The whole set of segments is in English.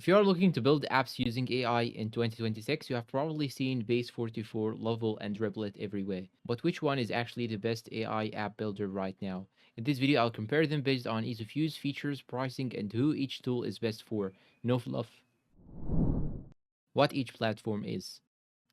If you are looking to build apps using AI in 2026, you have probably seen Base44, Loveable, and Replit everywhere. But which one is actually the best AI app builder right now? In this video, I'll compare them based on ease of use, features, pricing, and who each tool is best for. No fluff. What each platform is.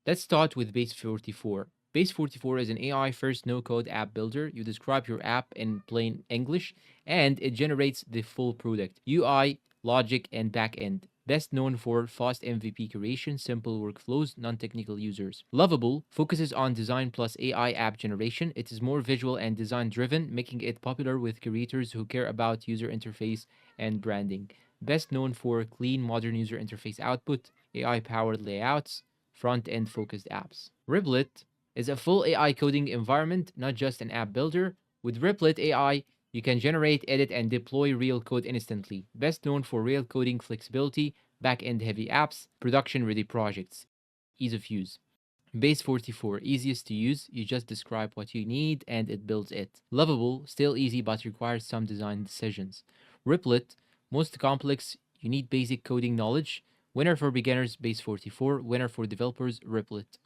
Let's start with Base44. Base44 is an AI first no code app builder. You describe your app in plain English and it generates the full product UI, logic, and backend. Best known for fast MVP creation, simple workflows, non technical users. Loveable focuses on design plus AI app generation. It is more visual and design driven, making it popular with creators who care about user interface and branding. Best known for clean modern user interface output, AI powered layouts, front-end focused apps. Replit is a full AI coding environment, not just an app builder. With Replit AI, you can generate, edit, and deploy real code instantly. Best known for real coding flexibility, back-end heavy apps, production-ready projects. Ease of use. Base44, easiest to use. You just describe what you need and it builds it. Lovable, still easy but requires some design decisions. Replit, most complex. You need basic coding knowledge. Winner for beginners, Base44. Winner for developers, Replit.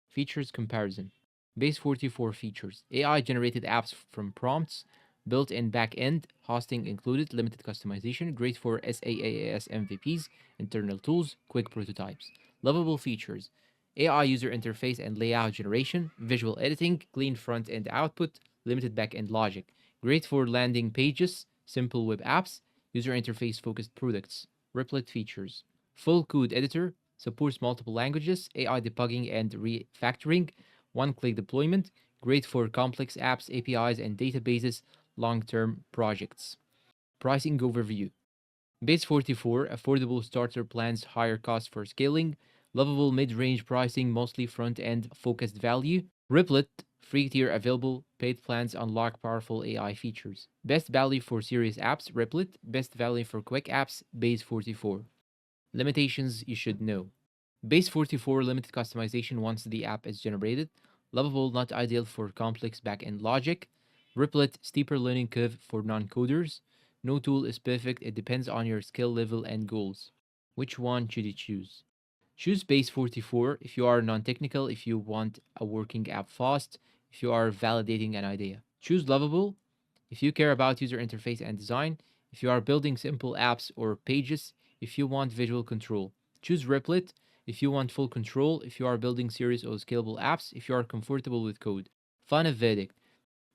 Features comparison. Base44 features. AI generated apps from prompts, built-in back-end, hosting included, limited customization, great for SaaS MVPs, internal tools, quick prototypes. Lovable features. AI user interface and layout generation, visual editing, clean front-end output, limited back-end logic. Great for landing pages, simple web apps, user interface focused products. Replit features. Full code editor, supports multiple languages, AI debugging and refactoring, one-click deployment, great for complex apps, APIs, and databases, long-term projects. Pricing overview. Base44, affordable starter plans, higher cost for scaling. Lovable mid-range pricing, mostly front-end focused value. Replit, free tier available, paid plans unlock powerful AI features. Best value for serious apps, Replit. Best value for quick apps, Base44. Limitations you should know. Base44 limited customization once the app is generated. Lovable not ideal for complex backend logic. Replit steeper learning curve for non-coders. No tool is perfect, it depends on your skill level and goals. Which one should you choose? Choose Base44 if you are non-technical, if you want a working app fast, if you are validating an idea. Choose Lovable if you care about user interface and design, if you are building simple apps or pages, if you want visual control. Choose Replit if you want full control, if you are building serious or scalable apps, if you are comfortable with code. Final verdict.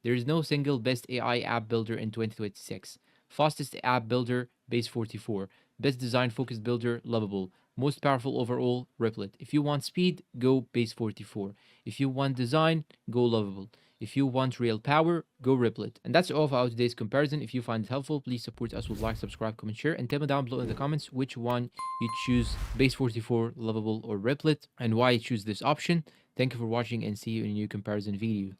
There is no single best AI app builder in 2026. Fastest app builder, Base44. Best design focused builder, Lovable. Most powerful overall, Replit. If you want speed, go Base44. If you want design, go Lovable. If you want real power, go Replit. And that's all for today's comparison. If you find it helpful, please support us with like, subscribe, comment, share, and tell me down below in the comments which one you choose, Base44, Lovable, or Replit, and why you choose this option. Thank you for watching and see you in a new comparison video.